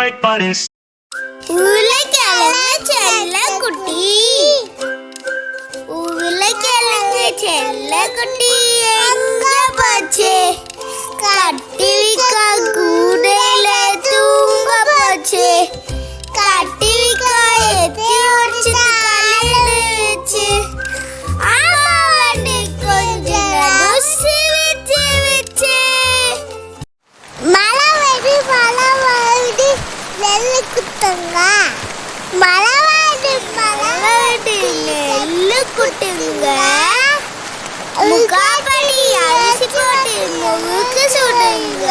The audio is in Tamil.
like buttons. உருளைக்கிழங்கு செல்லக்குட்டி, உருளைக்கிழங்கு செல்லக்குட்டி எங்க போச்சு? கத்திரிக்காய் கூடையில தூங்க போச்சு. கத்திரிக்காய் எத்தி உடச்சு கலந்துச்சு. ஆமா வந்து கொஞ்ச நேரம் சிரிச்சு வச்சு. மழை வருது நெல்லு குத்துங்க. மழை வருது நெல்லு குட்டுங்க. முக்காப்படி அரிசி போட்டு முறுக்கு சுடுங்க.